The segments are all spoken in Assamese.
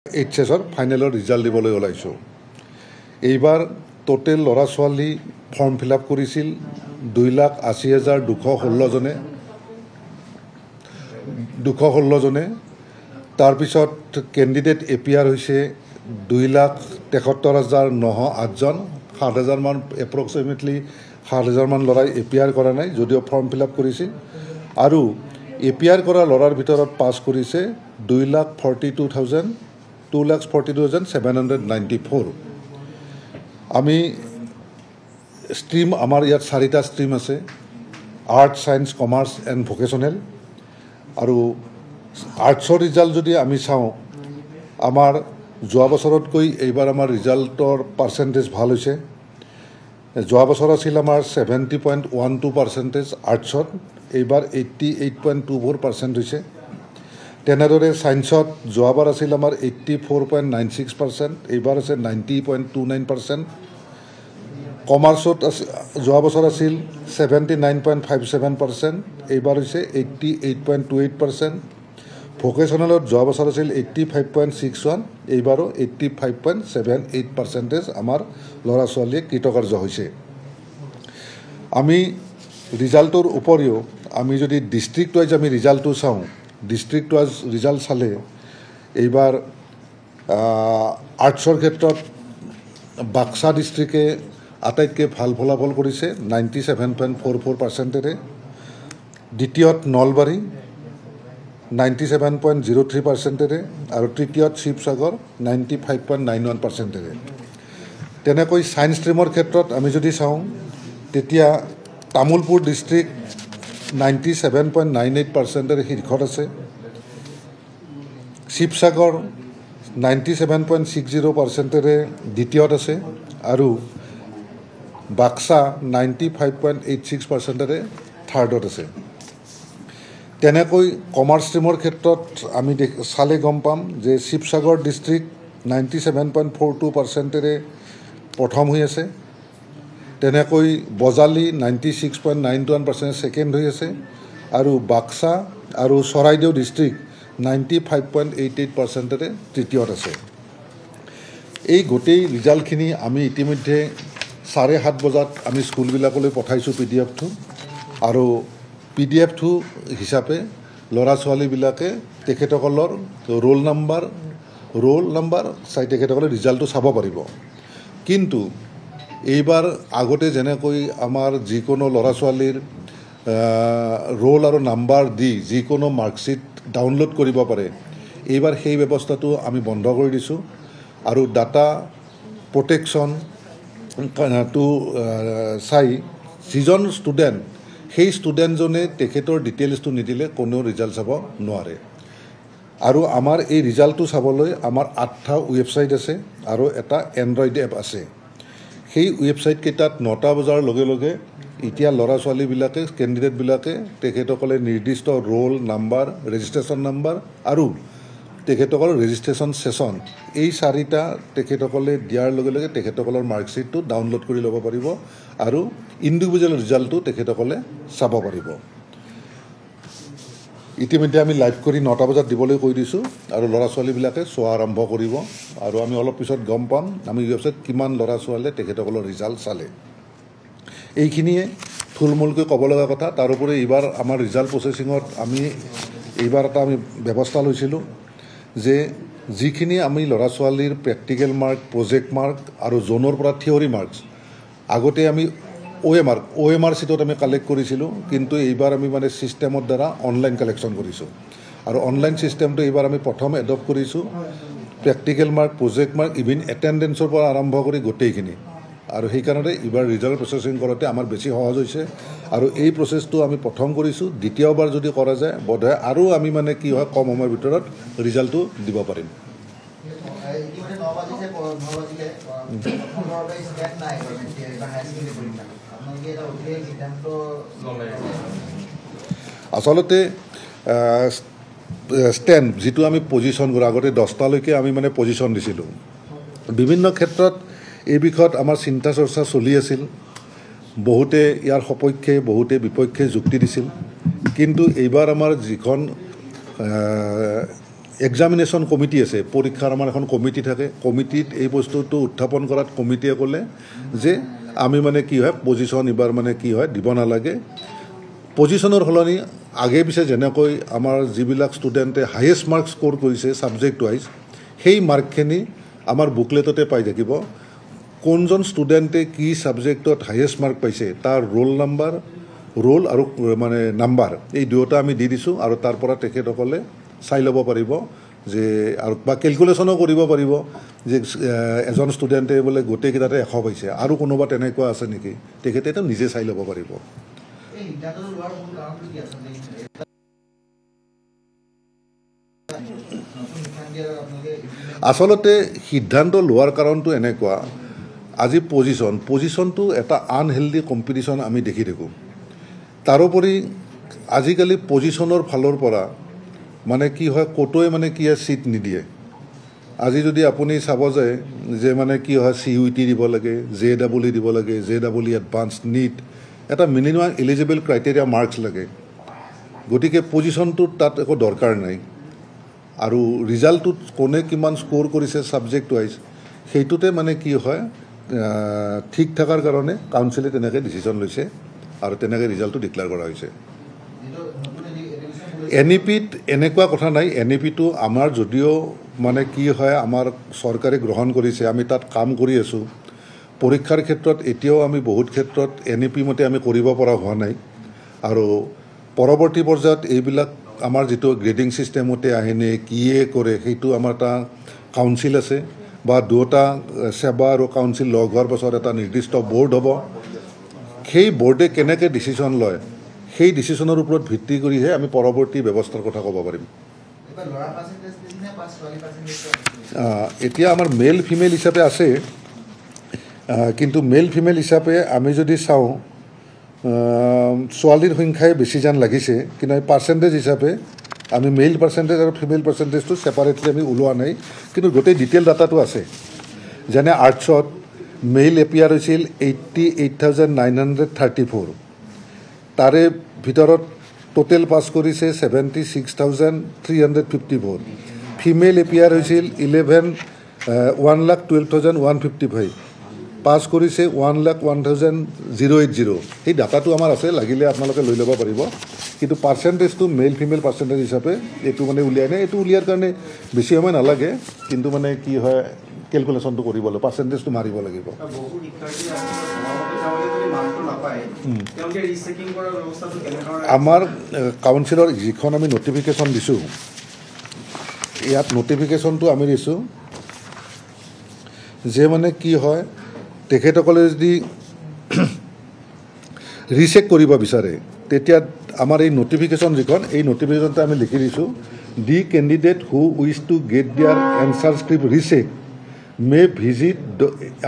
এইচএছৰ ফাইনেলৰ ৰিজাল্ট দিবলৈ ওলাইছোঁ। এইবাৰ টোটেল ল'ৰা ছোৱালী ফৰ্ম ফিল আপ কৰিছিল 2,80,216জনে। তাৰপিছত কেণ্ডিডেট এপিয়াৰ হৈছে 2,73,908জন। 7,000মান এপ্ৰক্সিমেটলি 7,000মান ল'ৰাই এপিয়াৰ কৰা নাই, যদিও ফৰ্ম ফিল আপ কৰিছিল। আৰু এপিয়াৰ কৰা ল'ৰাৰ ভিতৰত পাছ কৰিছে 2,42,794। আমি ষ্ট্ৰীম, আমাৰ ইয়াত 4টা ষ্ট্ৰীম আছে: arts, science, commerce and vocational. আৰু আৰ্টছৰ ৰিজাল্ট যদি আমি চাওঁ, আমাৰ যোৱা বছৰতকৈ এইবাৰ আমাৰ ৰিজাল্টৰ পাৰ্চেণ্টেজ ভাল হৈছে। যোৱা বছৰ আছিল আমাৰ 70.12% আৰ্টছত, এইবাৰ 88.24% হৈছে। তেনেদৰে ছায়েন্সত যোৱাবাৰ আছিল আমাৰ 84.96%, এইবাৰ আছে 90.29%। কমাৰ্চত যোৱা বছৰ আছিল 79.57%, এইবাৰ হৈছে 88.28%। ভকেশ্যনেলত যোৱা বছৰ আছিল 85.61, এইবাৰো 85.78% আমাৰ ল'ৰা ছোৱালীয়ে কৃতকাৰ্য হৈছে। আমি ৰিজাল্টৰ উপৰিও আমি যদি ডিষ্ট্ৰিক্ট ৱাইজ আমি ৰিজাল্টটো চাওঁ, ডিষ্ট্ৰিক্ট ৱাইজ ৰিজাল্ট চালে এইবাৰ আৰ্টছৰ ক্ষেত্ৰত বাক্সা ডিষ্ট্ৰিক্টে আটাইতকৈ ভাল ফলাফল কৰিছে 97.44%। দ্বিতীয়ত নলবাৰী 97.03%, আৰু তৃতীয়ত শিৱসাগৰ 95.91%। তেনেকৈ ছায়েন্স ষ্ট্ৰীমৰ ক্ষেত্ৰত আমি যদি চাওঁ, তেতিয়া তামোলপুৰ ডিষ্ট্ৰিক্ট 97.98% শীৰ্ষত আছে। শিৱসাগৰ 97.60% দ্বিতীয়ত আছে, আৰু বাক্সা 95.86% থাৰ্ডত আছে। তেনেকৈ কমাৰ্চ ষ্ট্ৰীমৰ ক্ষেত্ৰত আমি চালে গম পাম যে শিৱসাগৰ ডিষ্ট্ৰিক্ট 97.42% প্ৰথম হৈ আছে। তেনেকৈ বজালী 96.91% ছেকেণ্ড হৈ আছে, আৰু বাক্সা আৰু চৰাইদেউ ডিষ্ট্ৰিক্ট 95.88% তৃতীয়ত আছে। এই গোটেই ৰিজাল্টখিনি আমি ইতিমধ্যে 7:30 বজাত আমি স্কুলবিলাকলৈ পঠাইছোঁ PDF-টো, আৰু PDF-টো হিচাপে ল'ৰা ছোৱালীবিলাকে তেখেতসকলৰ ৰোল নাম্বাৰ চাই তেখেতসকলে ৰিজাল্টটো চাব পাৰিব। কিন্তু এইবাৰ আগতে যেনেকৈ আমাৰ যিকোনো ল'ৰা ছোৱালীৰ ৰোল আৰু নাম্বাৰ দি যিকোনো মাৰ্কশ্বিট ডাউনলোড কৰিব পাৰে, এইবাৰ সেই ব্যৱস্থাটো আমি বন্ধ কৰি দিছোঁ। আৰু ডাটা প্ৰটেকশ্যনটো চাই যিজন ষ্টুডেণ্ট, সেই ষ্টুডেণ্টজনে তেখেতৰ ডিটেইলছটো নিদিলে কোনেও ৰিজাল্ট চাব নোৱাৰে। আৰু আমাৰ এই ৰিজাল্টটো চাবলৈ আমাৰ 8টা ৱেবছাইট আছে আৰু এটা এণ্ড্ৰইড এপ আছে। সেই ৱেবছাইটকেইটাত 9টা বজাৰ লগে লগে এতিয়া ল'ৰা ছোৱালীবিলাকে, কেণ্ডিডেটবিলাকে তেখেতসকলে নিৰ্দিষ্ট ৰোল নাম্বাৰ, ৰেজিষ্ট্ৰেশ্যন নাম্বাৰ আৰু তেখেতসকলৰ ৰেজিষ্ট্ৰেশ্যন ছেশ্যন, এই 4টা তেখেতসকলে দিয়াৰ লগে লগে তেখেতসকলৰ মাৰ্কশ্বিটটো ডাউনলোড কৰি ল'ব পাৰিব, আৰু ইণ্ডিভিজুৱেল ৰিজাল্টটো তেখেতসকলে চাব পাৰিব। ইতিমধ্যে আমি লাইভ কৰি 9টা বজাত দিবলৈ কৈ দিছোঁ, আৰু ল'ৰা ছোৱালীবিলাকে চোৱা আৰম্ভ কৰিব। আৰু আমি অলপ পিছত গম পাম আমি ৱেবছাইট কিমান ল'ৰা ছোৱালীয়ে তেখেতসকলৰ ৰিজাল্ট চালে। এইখিনিয়ে থুলমূলকৈ ক'ব লগা কথা। তাৰোপৰি এইবাৰ আমাৰ ৰিজাল্ট প্ৰচেচিঙত আমি এইবাৰ এটা আমি ব্যৱস্থা লৈছিলোঁ যে যিখিনি আমি ল'ৰা ছোৱালীৰ প্ৰেক্টিকেল মাৰ্ক, প্ৰজেক্ট মাৰ্ক আৰু জোনৰ পৰা থিয়ৰী মাৰ্কছ আগতে আমি OMR চিটত আমি কালেক্ট কৰিছিলোঁ, কিন্তু এইবাৰ আমি মানে ছিষ্টেমৰ দ্বাৰা অনলাইন কালেকশ্যন কৰিছোঁ। আৰু অনলাইন ছিষ্টেমটো এইবাৰ আমি প্ৰথম এডপ্ট কৰিছোঁ। Practical mark, project mark, even এটেণ্ডেঞ্চৰ পৰা আৰম্ভ কৰি গোটেইখিনি। আৰু সেইকাৰণে এইবাৰ ৰিজাল্ট প্ৰচেচিং কৰোঁতে আমাৰ বেছি সহজ হৈছে। আৰু এই প্ৰচেছটো আমি প্ৰথম কৰিছোঁ, দ্বিতীয়বাৰ যদি কৰা যায় বোধহয় আৰু আমি মানে কি হয় কম সময়ৰ ভিতৰত ৰিজাল্টটো দিব পাৰিম। আচলতে ষ্টেণ্ড যিটো আমি পজিশ্যন কৰোঁ, আগতে 10টালৈকে আমি মানে পজিশ্যন দিছিলোঁ। বিভিন্ন ক্ষেত্ৰত এই বিষয়ত আমাৰ চিন্তা চৰ্চা চলি আছিল। বহুতে ইয়াৰ সপক্ষে, বহুতে বিপক্ষে যুক্তি দিছিল। কিন্তু এইবাৰ আমাৰ যিখন এক্সামিনেশ্যন কমিটি আছে, পৰীক্ষাৰ আমাৰ এখন কমিটি থাকে, কমিটিত এই বস্তুটো উত্থাপন কৰাত কমিটিয়ে ক'লে যে আমি মানে কি হয় পজিশ্যন এবাৰ মানে কি হয় দিব নালাগে, পজিশ্যনৰ সলনি আগে পিছে যেনেকৈ আমাৰ যিবিলাক ষ্টুডেণ্টে হায়েষ্ট মাৰ্ক স্ক'ৰ কৰিছে ছাবজেক্ট ৱাইজ সেই মাৰ্কখিনি আমাৰ বুকলেটতে পাই থাকিব, কোনজন ষ্টুডেণ্টে কি ছাবজেক্টত হায়েষ্ট মাৰ্ক পাইছে তাৰ ৰোল আৰু মানে নাম্বাৰ এই দুয়োটা আমি দি দিছোঁ, আৰু তাৰ পৰা তেখেতসকলে চাই ল'ব পাৰিব যে আৰু বা কেলকুলেশ্যনো কৰিব পাৰিব যে এজন ষ্টুডেণ্টে বোলে গোটেইকেইটাতে 100 পাইছে আৰু কোনোবা তেনেকুৱা আছে নেকি, তেখেতেতো নিজে চাই ল'ব পাৰিব। আচলতে সিদ্ধান্ত লোৱাৰ কাৰণটো এনেকুৱা, আজি পজিশ্যনটো এটা আনহেল্ডি কম্পিটিশ্যন আমি দেখি থাকোঁ। তাৰোপৰি আজিকালি পজিশ্যনৰ ফালৰ পৰা মানে কি হয় ক'তোৱে মানে কি হয় ছিট নিদিয়ে। আজি যদি আপুনি চাব যায় যে মানে কি হয় CUET দিব লাগে, JEE দিব লাগে, JEE এডভান্স, NEET, এটা মিনিমাম এলিজিবল ক্ৰাইটেৰিয়া মাৰ্কছ লাগে, গতিকে পজিশ্যনটোত তাত একো দৰকাৰ নাই। আৰু ৰিজাল্টটোত কোনে কিমান স্ক'ৰ কৰিছে ছাবজেক্ট ৱাইজ সেইটোতে মানে কি হয় ঠিক থকাৰ কাৰণে কাউন্সিলে তেনেকৈ ডিচিশ্যন লৈছে আৰু তেনেকৈ ৰিজাল্টটো ডিক্লেয়াৰ কৰা হৈছে। NEPত এনেকুৱা কথা নাই, NEPটো আমাৰ যদিও মানে কি হয় আমাৰ চৰকাৰে গ্ৰহণ কৰিছে, আমি তাত কাম কৰি আছোঁ, পৰীক্ষাৰ ক্ষেত্ৰত এতিয়াও আমি বহুত ক্ষেত্ৰত NEP মতে আমি কৰিব পৰা হোৱা নাই, আৰু পৰৱৰ্তী পৰ্যায়ত এইবিলাক আমাৰ যিটো গ্ৰেডিং ছিষ্টেমতে আহেনে কিয়ে কৰে সেইটো আমাৰ এটা কাউন্সিল আছে, বা দুটা সেৱা আৰু কাউন্সিল লগ হোৱাৰ পাছত এটা নিৰ্দিষ্ট বৰ্ড হ'ব, সেই বৰ্ডে কেনেকৈ ডিচিশ্যন লয় সেই ডিচিশ্যনৰ ওপৰত ভিত্তি কৰিহে আমি পৰৱৰ্তী ব্যৱস্থাৰ কথা ক'ব পাৰিম। এতিয়া আমাৰ মেল ফিমেল হিচাপে আছে, কিন্তু মেল ফিমেল হিচাপে আমি যদি চাওঁ ছোৱালীৰ সংখ্যাই বেছি যেন লাগিছে, কিন্তু আমি পাৰ্চেণ্টেজ হিচাপে আমি মেইল পাৰ্চেণ্টেজ আৰু ফিমেল পাৰ্চেণ্টেজটো ছেপাৰেটলি আমি ওলোৱা নাই, কিন্তু গোটেই ডিটেইল ডাটাটো আছে। যেনে আৰ্টছত মেইল এপিয়াৰ হৈছিল 88,934, তাৰে ভিতৰত টোটেল পাছ কৰিছে 76,354, ফিমেল এপিয়াৰ হৈছিল 1,12,155, পাছ কৰিছে 1,01,080। সেই ডাটাটো আমাৰ আছে, লাগিলে আপোনালোকে লৈ ল'ব পাৰিব, কিন্তু পাৰ্চেণ্টেজটো মেইল ফিমেল পাৰ্চেণ্টেজ হিচাপে এইটো মানে উলিয়াই নাই। এইটো উলিয়াৰ কাৰণে বেছি সময় নালাগে, কিন্তু মানে কি হয় কেলকুলেশ্যনটো কৰিব লাগিব, পাৰ্চেণ্টেজটো মাৰিব লাগিব। আমাৰ কাউন্সিলৰ যিখন আমি নটিফিকেশ্যন দিছোঁ, ইয়াত নটিফিকেশ্যনটো আমি দিছোঁ যে মানে কি হয় তেখেতসকলে যদি ৰিচেক কৰিব বিচাৰে তেতিয়া আমাৰ এই নটিফিকেশ্যন যিখন, এই নটিফিকেশ্যনটো আমি লিখি দিছোঁ, the candidate who wish to get their answer script recheck may visit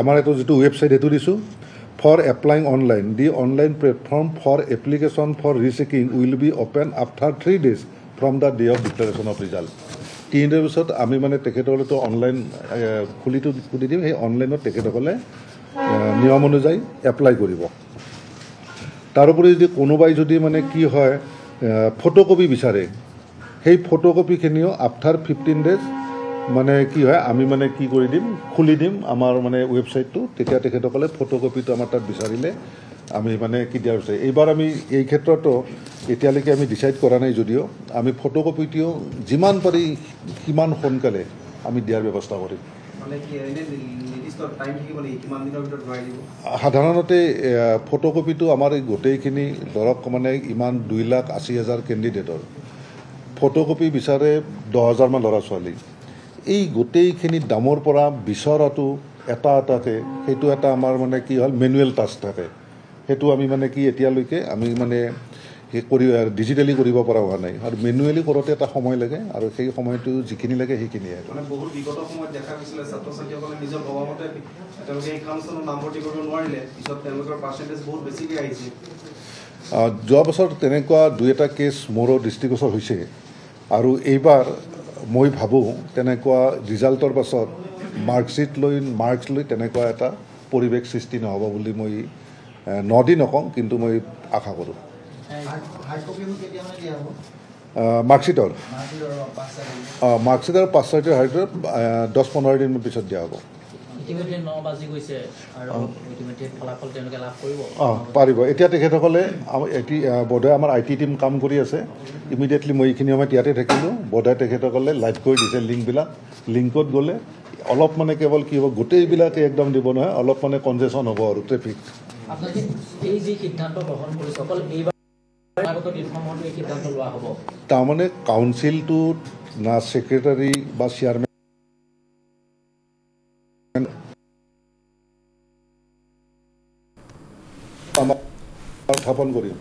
আমাৰ এইটো যিটো ৱেবছাইট সেইটো দিছোঁ, for applying online, the online platform for application for rechecking will be open after 3 days from the day of declaration of result. 3 দিনৰ পিছত আমি মানে তেখেতসকলেতো অনলাইন খুলি দিম, সেই অনলাইনত তেখেতসকলে নিয়ম অনুযায়ী এপ্লাই কৰিব। তাৰোপৰি যদি কোনোবাই যদি মানে কি হয় ফটোকপি বিচাৰে, সেই ফটোকপিখিনিও আফটাৰ 15 days মানে কি হয় আমি মানে কি কৰি দিম, খুলি দিম আমাৰ মানে ৱেবছাইটটো, তেতিয়া তেখেতসকলে ফটোকপিটো আমাৰ তাত বিচাৰিলে আমি মানে কি দিয়া হৈছে। এইবাৰ আমি এই ক্ষেত্ৰতো এতিয়ালৈকে আমি ডিচাইড কৰা নাই যদিও আমি ফটোকপিটোও যিমান পাৰি সিমান সোনকালে আমি দিয়াৰ ব্যৱস্থা কৰিম। সাধাৰণতে ফটোকপিটো আমাৰ এই গোটেইখিনি ধৰক মানে ইমান 2,80,000 কেণ্ডিডেটৰ ফটোকপি বিচাৰে 10,000 মান ল'ৰা ছোৱালী, এই গোটেইখিনি দামৰ পৰা বিচৰাটো এটাকৈ সেইটো এটা আমাৰ মানে কি হ'ল মেনুৱেল টাস্ক থাকে, সেইটো আমি মানে কি এতিয়ালৈকে আমি মানে ডিজিটেলি কৰিব পৰা হোৱা নাই, আৰু মেনুৱেলি কৰোঁতে এটা সময় লাগে, আৰু সেই সময়টো যিখিনি লাগে সেইখিনিয়ে। বহুত বিগত সময়ত দেখা গৈছিলে ছাত্ৰ ছাত্ৰীসকলে নিজৰ প্ৰভাৱতে তেওঁলোকে এই কাউন্সিলত নামভৰ্তি কৰিব নোৱাৰিলে, পিছত তেওঁলোকৰ পাৰ্চেণ্টেজ বহুত বেছিকৈ আহিছে। যোৱা বছৰ তেনেকুৱা 2-এটা কেছ মোৰো দৃষ্টিগোচৰ হৈছে, আৰু এইবাৰ মই ভাবোঁ তেনেকুৱা ৰিজাল্টৰ পাছত মাৰ্কছ লৈ তেনেকুৱা এটা পৰিৱেশ সৃষ্টি নহ'ব বুলি মই নকওঁ, কিন্তু মই আশা কৰোঁ। মাৰ্কশ্বিটৰ মাৰ্কশ্বিট আৰু 5 চাইটৰ হাৰ্ডৱেৰ 10-15 দিন পিছত দিয়া হ'ব ইতিমধ্যে 9 বাজি গৈছে আৰু ইতিমধ্যে ফলাফল তেওঁলোকে লাভ কৰিব পাৰিব এতিয়া তেখেতসকলে বোধহয় আমাৰ IT টিম কাম কৰি আছে ইমিডিয়েটলি মই এইখিনি সময়ত ইয়াতে থাকিলোঁ বোধহয় তেখেতসকলে লাইভ কৰি দিছে লিংকবিলাক লিংকত গ'লে অলপ মানে কেৱল কি হ'ব গোটেইবিলাকে একদম দিব নহয় অলপ মানে কনজেশ্যন হ'ব আৰু ট্ৰেফিক আপোনালোকে এই যি সিদ্ধান্ত গ্ৰহণ কৰিছে অকল এইবাৰ আগত দিনসমূহতো এই সিদ্ধান্ত লোৱা হ'ব তাৰমানে কাউন্সিলটো না ছেক্ৰেটাৰী বা চেয়াৰমেন স্থাপন কৰিম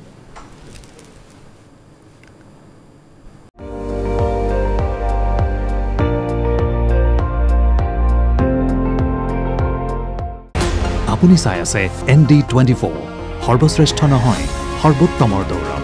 আপুনি চাই আছে ND24 সৰ্বশ্ৰেষ্ঠ নহয় সৰ্বোত্তমৰ দৌৰ